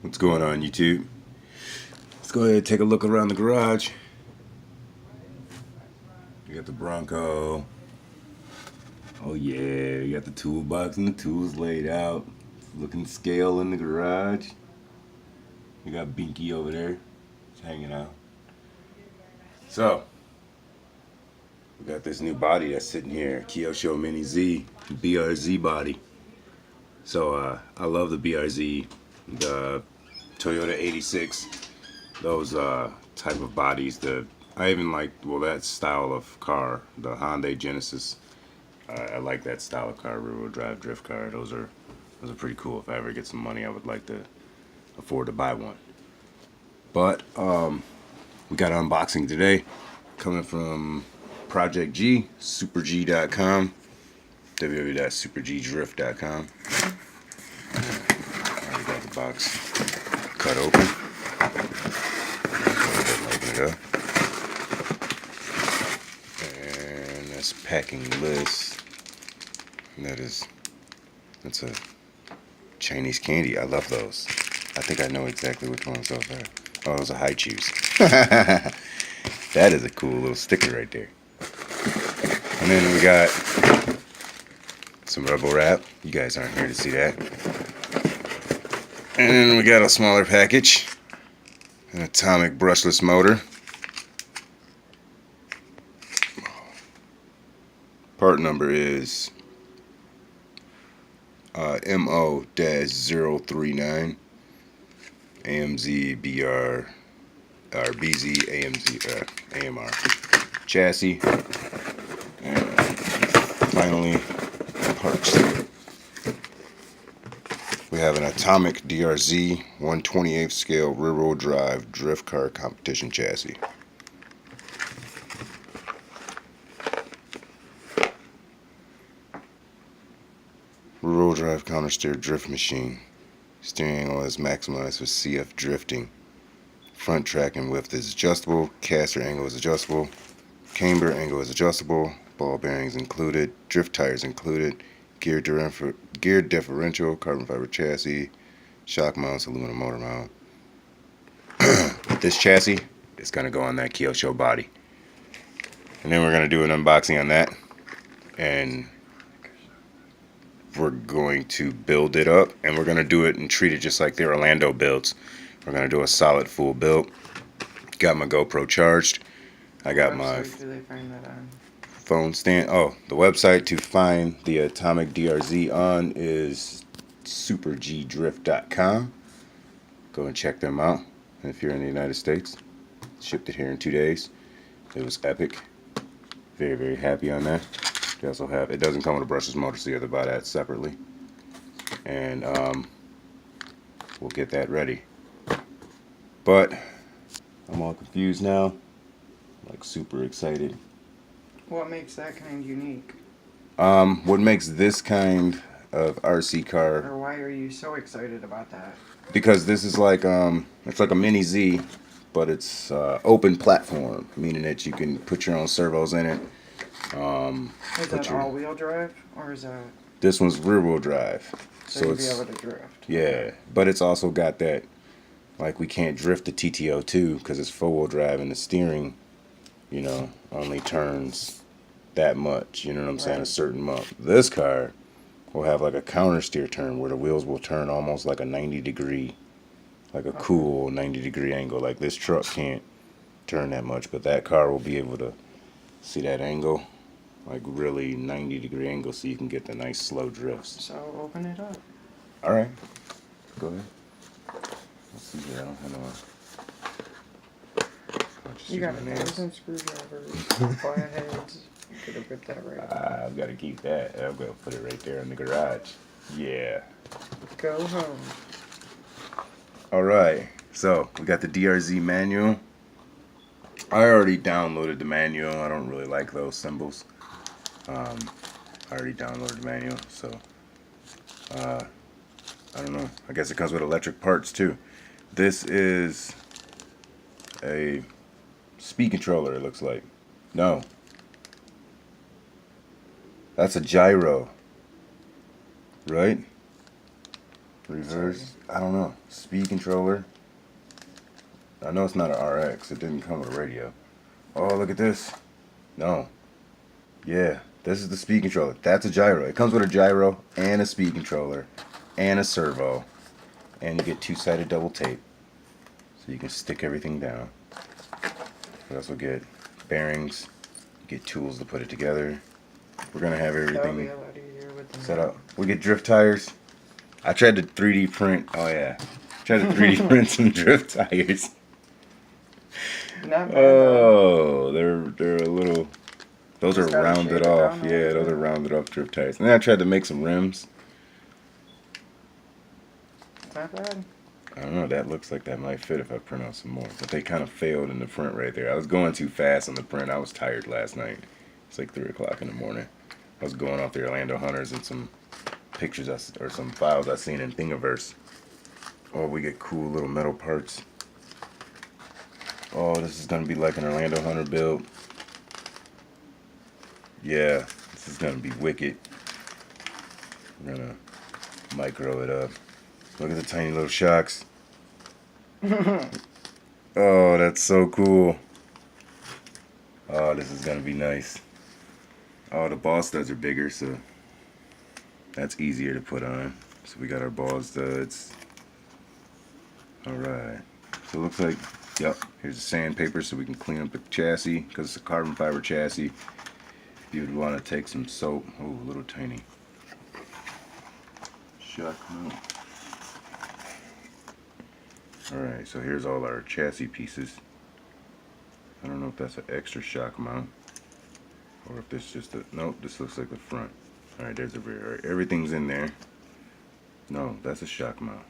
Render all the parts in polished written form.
What's going on, YouTube? Let's go ahead and take a look around the garage. You got the Bronco. Oh yeah, you got the toolbox and the tools laid out. Looking scale in the garage. You got Binky over there. Just hanging out. So, we got this new body that's sitting here. Kyosho Mini Z, DRZ body. So, I love the BRZ, the Toyota 86, those type of bodies. I even like, well, that style of car, the Hyundai Genesis. I like that style of car, rear-wheel drive drift car. Those are pretty cool. If I ever get some money, I would like to afford to buy one. But we got an unboxing today, coming from Project G, superg.com, www.supergdrift.com. Already got the box cut open. Open it up. And that's packing list. And that's a Chinese candy. I love those. I think I know exactly which ones those are. Oh, those are high chews. That is a cool little sticker right there. And then we got some rubber wrap. You guys aren't here to see that. And then we got a smaller package. An atomic brushless motor. Part number is MO-039 AMZ BR or BZ AMZ AMR chassis. And finally, parts. We have an atomic DRZ 1/28 scale rear-wheel drive drift car competition chassis. Rear-wheel drive counter-steer drift machine. Steering angle is maximized for CF drifting. Front tracking width is adjustable. Caster angle is adjustable. Camber angle is adjustable. Ball bearings included. Drift tires included. Gear differential. Carbon fiber chassis. Shock mounts. Aluminum motor mount. This chassis is going to go on that Kyosho body. And then we're going to do an unboxing on that. And we're going to build it up, and we're going to do it and treat it just like the Orlando builds. We're going to do a solid full build. Got my GoPro charged. I got my phone stand. Oh, the website to find the atomic DRZ on is supergdrift.com. Go and check them out if you're in the United States. Shipped it here in 2 days. It was epic. Very, very happy on that. They also have, it doesn't come with a brushless motor, so you have to buy that separately. And we'll get that ready. But I'm all confused now, like super excited. What makes that kind unique? What makes this kind of RC car? Or why are you so excited about that? Because this is like it's like a mini Z, but it's open platform, meaning that you can put your own servos in it. Is that all-wheel drive, or is that? This one's rear-wheel drive, so you'll be able to drift. Yeah, but it's also got that, like, we can't drift the TTO2 because it's four-wheel drive, and the steering, you know, only turns that much. You know what I'm saying? A certain amount. This car will have like a counter steer turn where the wheels will turn almost like a 90-degree, like a cool 90-degree angle. Like this truck can't turn that much, but that car will be able to see that angle. Like really 90-degree angle, so you can get the nice slow drifts. So open it up. All right, go ahead. Let's see here. I don't have no. You got a thousand screwdrivers, flatheads. You could have ripped that right. I've got to keep that. I'm gonna put it right there in the garage. Yeah. Go home. All right. So we got the DRZ manual. I already downloaded the manual. I don't really like those symbols. I already downloaded the manual, so I don't know. I guess it comes with electric parts too. This is a speed controller, it looks like. No. That's a gyro. Right? Reverse. I don't know. Speed controller. I know it's not an RX. It didn't come with a radio. Oh, look at this. No. Yeah, this is the speed controller. That's a gyro. It comes with a gyro and a speed controller and a servo. And you get two-sided double tape. So you can stick everything down. We also get bearings. You get tools to put it together. We're going to have everything set up. We get drift tires. I tried to 3D print. Oh, yeah. Tried to 3D print some drift tires. Not bad, Oh, they're a little. Those are Just gotta rounded shave it off. down a Yeah, little those bit. are rounded off drift tires. And then I tried to make some rims. Not bad. I don't know. That looks like that might fit if I print out some more. But they kind of failed in the print right there. I was going too fast on the print. I was tired last night. It's like 3 o'clock in the morning. I was going off the Orlando Hunters and some pictures or some files I seen in Thingiverse. Oh, we get cool little metal parts. Oh, this is gonna be like an Orlando Hunter build. Yeah, this is gonna be wicked. We're gonna micro it up. Look at the tiny little shocks. Oh, that's so cool. Oh, this is gonna be nice. Oh, the ball studs are bigger, so that's easier to put on. So we got our ball studs. Alright. So it looks like, yep, here's the sandpaper so we can clean up the chassis, because it's a carbon fiber chassis. If you would want to take some soap, oh, a little tiny shock mount. Alright, so here's all our chassis pieces. I don't know if that's an extra shock mount, or if this just a, nope, this looks like the front. Alright, there's the rear. Alright, everything's in there. No, that's a shock mount.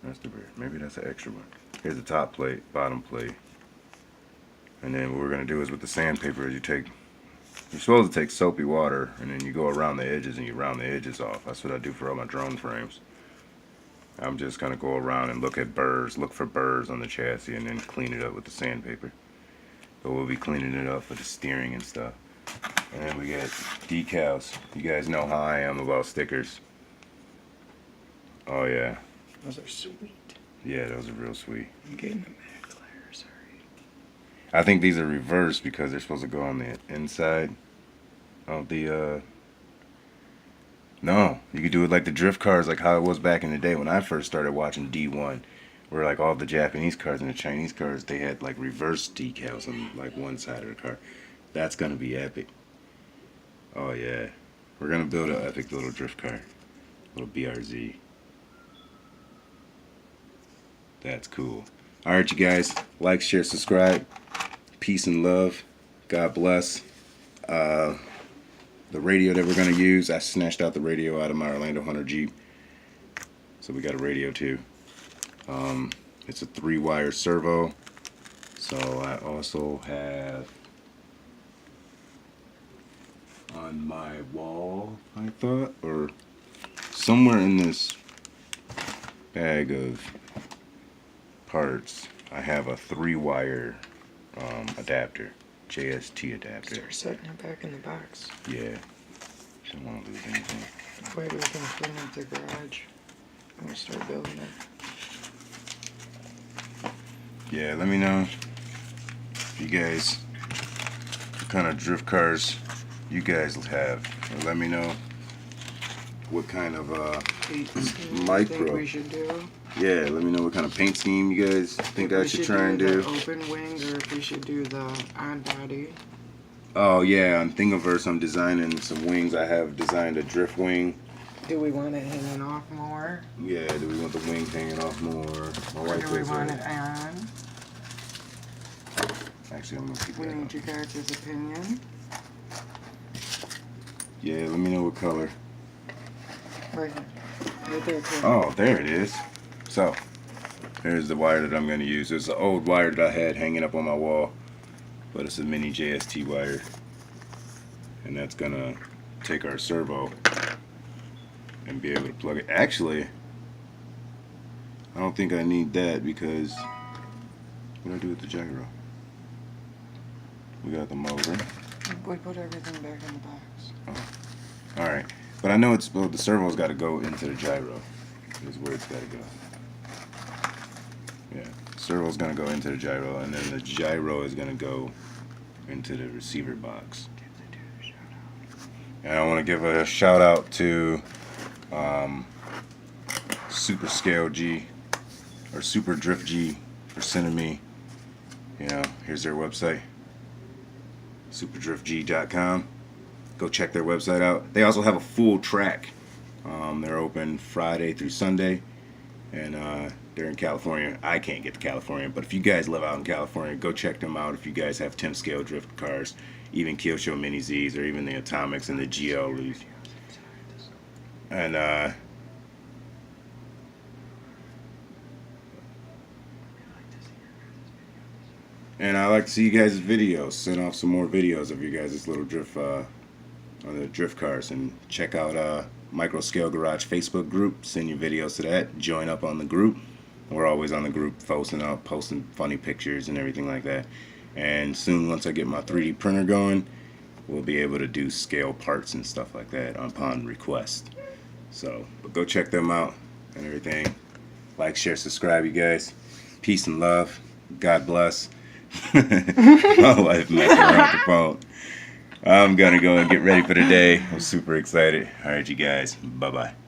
That's the rear. Maybe that's an extra one. Here's the top plate, bottom plate. And then what we're going to do is with the sandpaper is you're supposed to take soapy water and then you go around the edges and you round the edges off. That's what I do for all my drone frames. I'm just going to go around and look for burrs on the chassis and then clean it up with the sandpaper. But we'll be cleaning it up for the steering and stuff. And then we get decals. You guys know how I am about stickers. Oh yeah. Those are sweet. Yeah, those are real sweet. I'm getting the mad glare, sorry. I think these are reversed because they're supposed to go on the inside of the, no, you could do it like the drift cars, like how it was back in the day when I first started watching D1, where like all the Japanese cars and the Chinese cars, they had like reverse decals on like one side of the car. That's going to be epic. Oh yeah. We're going to build an epic little drift car. Little BRZ. That's cool. Alright, you guys. Like, share, subscribe. Peace and love. God bless. The radio that we're going to use, I snatched out the radio out of my Orlando Hunter Jeep. So we got a radio too. It's a 3-wire servo. So I also have on my wall, I thought, or somewhere in this bag of parts, I have a 3-wire adapter, JST adapter. Start setting it back in the box. Yeah, don't want to lose anything. That way we can clean up the garage and we'll start building it. Yeah, let me know if you guys, what kind of drift cars you guys have. And let me know what kind of micro. Think we should do. Yeah, let me know what kind of paint scheme you guys think I should try and do. The open wing, or if we should do the on body. Oh yeah, on Thingiverse I'm designing some wings. I have designed a drift wing. Do we want it hanging off more? Yeah, do we want the wing hanging off more? My Or wife do we says want that. it on? Actually, I'm gonna keep We that need on. your guys' opinion. Yeah, let me know what color. Right here. Right there, too. Oh, there it is. So, here's the wire that I'm going to use. It's an old wire that I had hanging up on my wall, but it's a mini JST wire. And that's going to take our servo and be able to plug it. Actually, I don't think I need that because what do I do with the gyro? We got the motor. We put everything back in the box. Oh. Alright. But I know it's, well, the servo's got to go into the gyro. is where it's got to go. Yeah, servo's gonna go into the gyro, and then the gyro is gonna go into the receiver box. And I want to give a shout out to Super Scale G or Super Drift G for sending me. You know, here's their website, superdriftg.com. Go check their website out. They also have a full track. They're open Friday through Sunday, and they're in California. I can't get to California, but if you guys live out in California, go check them out. If you guys have 10 scale drift cars, even Kyosho Mini Zs, or even the Atomics and the GLs. And I like to see you guys' videos. Send off some more videos of you guys' little drift on the drift cars, and check out Micro Scale Garage Facebook group. Send your videos to that. Join up on the group. We're always on the group posting funny pictures and everything like that. And soon, once I get my 3D printer going, we'll be able to do scale parts and stuff like that upon request. So, but go check them out and everything. Like, share, subscribe, you guys. Peace and love. God bless. My wife messing around the phone. I'm gonna go and get ready for the day. I'm super excited. Alright, you guys. Bye-bye.